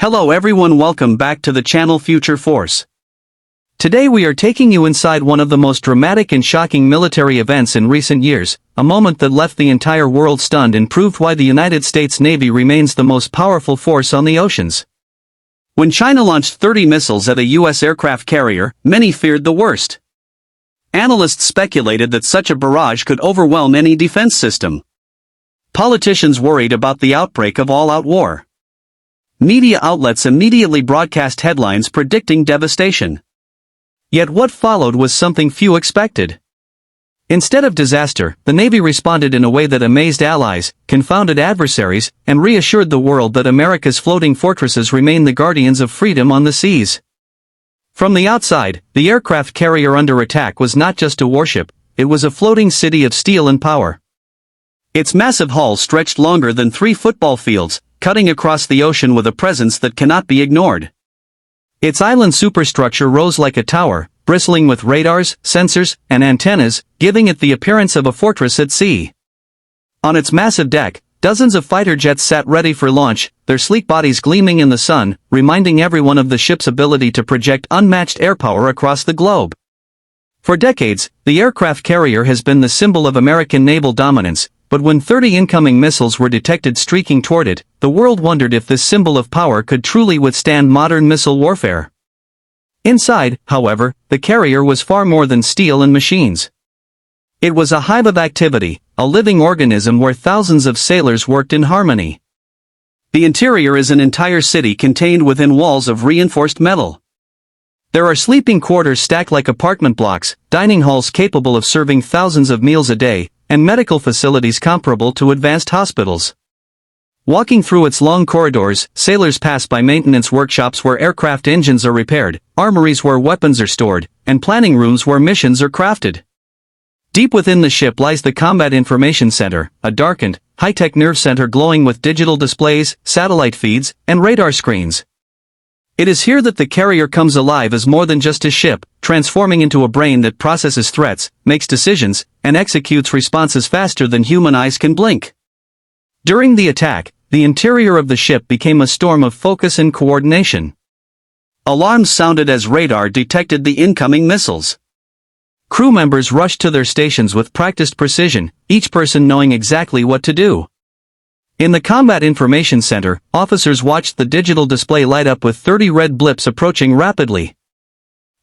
Hello everyone, welcome back to the channel Future Force. Today we are taking you inside one of the most dramatic and shocking military events in recent years, a moment that left the entire world stunned and proved why the United States Navy remains the most powerful force on the oceans. When China launched 30 missiles at a U.S. aircraft carrier, many feared the worst. Analysts speculated that such a barrage could overwhelm any defense system. Politicians worried about the outbreak of all-out war. Media outlets immediately broadcast headlines predicting devastation. Yet what followed was something few expected. Instead of disaster, the Navy responded in a way that amazed allies, confounded adversaries, and reassured the world that America's floating fortresses remain the guardians of freedom on the seas. From the outside, the aircraft carrier under attack was not just a warship, it was a floating city of steel and power. Its massive hull stretched longer than 3 football fields, cutting across the ocean with a presence that cannot be ignored. Its island superstructure rose like a tower, bristling with radars, sensors, and antennas, giving it the appearance of a fortress at sea. On its massive deck, dozens of fighter jets sat ready for launch, their sleek bodies gleaming in the sun, reminding everyone of the ship's ability to project unmatched air power across the globe. For decades, the aircraft carrier has been the symbol of American naval dominance, but when 30 incoming missiles were detected streaking toward it, the world wondered if this symbol of power could truly withstand modern missile warfare. Inside, however, the carrier was far more than steel and machines. It was a hive of activity, a living organism where thousands of sailors worked in harmony. The interior is an entire city contained within walls of reinforced metal. There are sleeping quarters stacked like apartment blocks, dining halls capable of serving thousands of meals a day, and medical facilities comparable to advanced hospitals. Walking through its long corridors, sailors pass by maintenance workshops where aircraft engines are repaired, armories where weapons are stored, and planning rooms where missions are crafted. Deep within the ship lies the Combat Information Center, a darkened, high-tech nerve center glowing with digital displays, satellite feeds, and radar screens. It is here that the carrier comes alive as more than just a ship, transforming into a brain that processes threats, makes decisions, and executes responses faster than human eyes can blink. During the attack, the interior of the ship became a storm of focus and coordination. Alarms sounded as radar detected the incoming missiles. Crew members rushed to their stations with practiced precision, each person knowing exactly what to do. In the Combat Information Center, officers watched the digital display light up with 30 red blips approaching rapidly.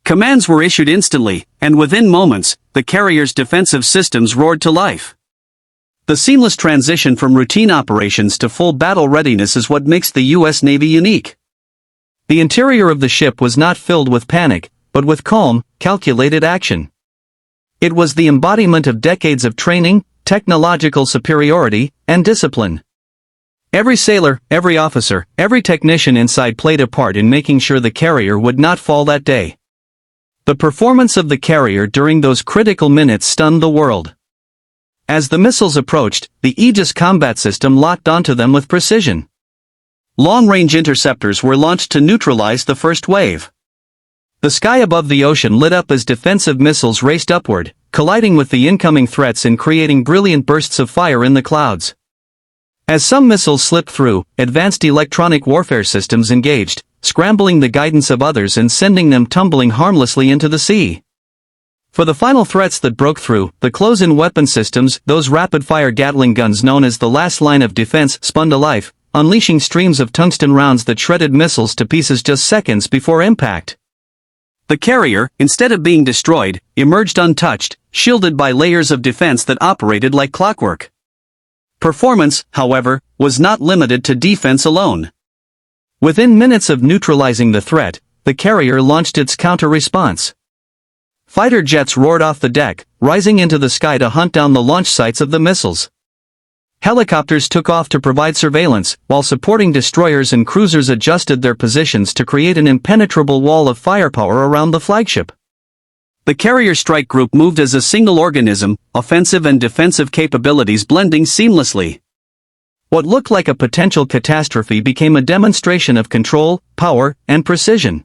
Commands were issued instantly, and within moments, the carrier's defensive systems roared to life. The seamless transition from routine operations to full battle readiness is what makes the U.S. Navy unique. The interior of the ship was not filled with panic, but with calm, calculated action. It was the embodiment of decades of training, technological superiority, and discipline. Every sailor, every officer, every technician inside played a part in making sure the carrier would not fall that day. The performance of the carrier during those critical minutes stunned the world. As the missiles approached, the Aegis combat system locked onto them with precision. Long-range interceptors were launched to neutralize the first wave. The sky above the ocean lit up as defensive missiles raced upward, colliding with the incoming threats and creating brilliant bursts of fire in the clouds. As some missiles slipped through, advanced electronic warfare systems engaged, scrambling the guidance of others and sending them tumbling harmlessly into the sea. For the final threats that broke through, the close-in weapon systems, those rapid-fire Gatling guns known as the last line of defense, spun to life, unleashing streams of tungsten rounds that shredded missiles to pieces just seconds before impact. The carrier, instead of being destroyed, emerged untouched, shielded by layers of defense that operated like clockwork. Performance, however, was not limited to defense alone. Within minutes of neutralizing the threat, the carrier launched its counter-response. Fighter jets roared off the deck, rising into the sky to hunt down the launch sites of the missiles. Helicopters took off to provide surveillance, while supporting destroyers and cruisers adjusted their positions to create an impenetrable wall of firepower around the flagship. The carrier strike group moved as a single organism, offensive and defensive capabilities blending seamlessly. What looked like a potential catastrophe became a demonstration of control, power, and precision.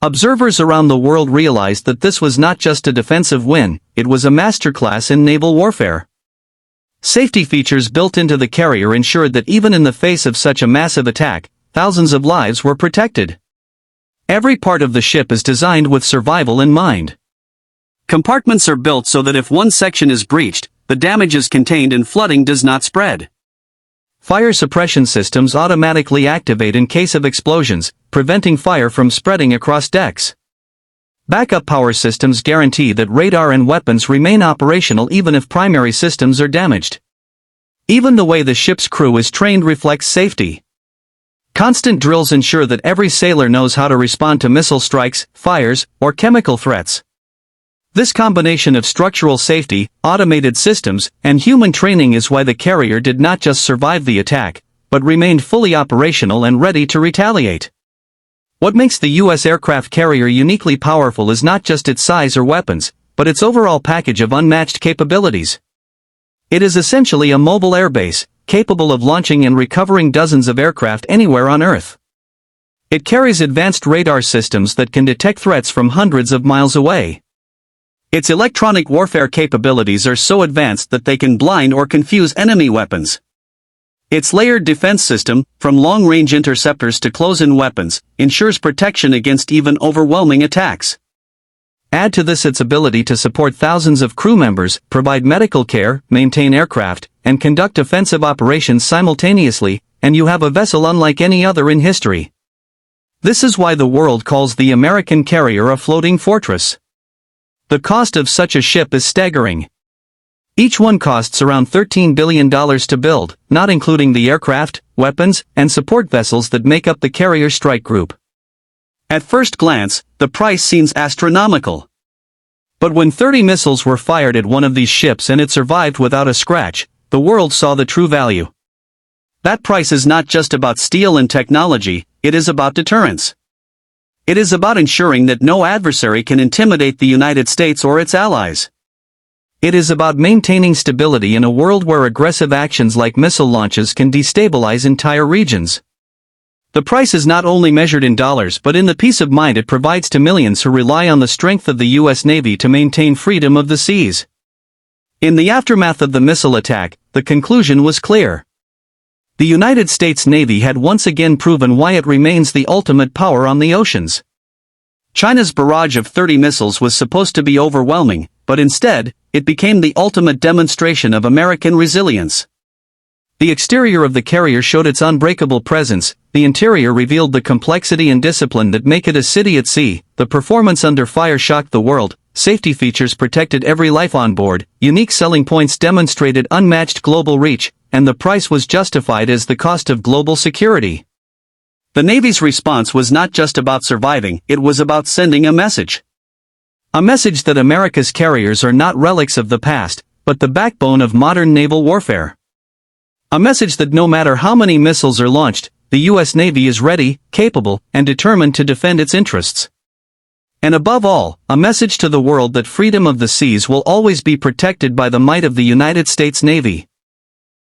Observers around the world realized that this was not just a defensive win, it was a masterclass in naval warfare. Safety features built into the carrier ensured that even in the face of such a massive attack, thousands of lives were protected. Every part of the ship is designed with survival in mind. Compartments are built so that if one section is breached, the damage is contained and flooding does not spread. Fire suppression systems automatically activate in case of explosions, preventing fire from spreading across decks. Backup power systems guarantee that radar and weapons remain operational even if primary systems are damaged. Even the way the ship's crew is trained reflects safety. Constant drills ensure that every sailor knows how to respond to missile strikes, fires, or chemical threats. This combination of structural safety, automated systems, and human training is why the carrier did not just survive the attack, but remained fully operational and ready to retaliate. What makes the U.S. aircraft carrier uniquely powerful is not just its size or weapons, but its overall package of unmatched capabilities. It is essentially a mobile airbase, capable of launching and recovering dozens of aircraft anywhere on Earth. It carries advanced radar systems that can detect threats from hundreds of miles away. Its electronic warfare capabilities are so advanced that they can blind or confuse enemy weapons. Its layered defense system, from long-range interceptors to close-in weapons, ensures protection against even overwhelming attacks. Add to this its ability to support thousands of crew members, provide medical care, maintain aircraft, and conduct offensive operations simultaneously, and you have a vessel unlike any other in history. This is why the world calls the American carrier a floating fortress. The cost of such a ship is staggering. Each one costs around $13 billion to build, not including the aircraft, weapons, and support vessels that make up the carrier strike group. At first glance, the price seems astronomical. But when 30 missiles were fired at one of these ships and it survived without a scratch, the world saw the true value. That price is not just about steel and technology, it is about deterrence. It is about ensuring that no adversary can intimidate the United States or its allies. It is about maintaining stability in a world where aggressive actions like missile launches can destabilize entire regions. The price is not only measured in dollars but in the peace of mind it provides to millions who rely on the strength of the U.S. Navy to maintain freedom of the seas. In the aftermath of the missile attack, the conclusion was clear. The United States Navy had once again proven why it remains the ultimate power on the oceans. China's barrage of 30 missiles was supposed to be overwhelming, but instead, it became the ultimate demonstration of American resilience. The exterior of the carrier showed its unbreakable presence, the interior revealed the complexity and discipline that make it a city at sea, the performance under fire shocked the world, safety features protected every life on board, unique selling points demonstrated unmatched global reach, and the price was justified as the cost of global security. The Navy's response was not just about surviving, it was about sending a message. A message that America's carriers are not relics of the past, but the backbone of modern naval warfare. A message that no matter how many missiles are launched, the U.S. Navy is ready, capable, and determined to defend its interests. And above all, a message to the world that freedom of the seas will always be protected by the might of the United States Navy.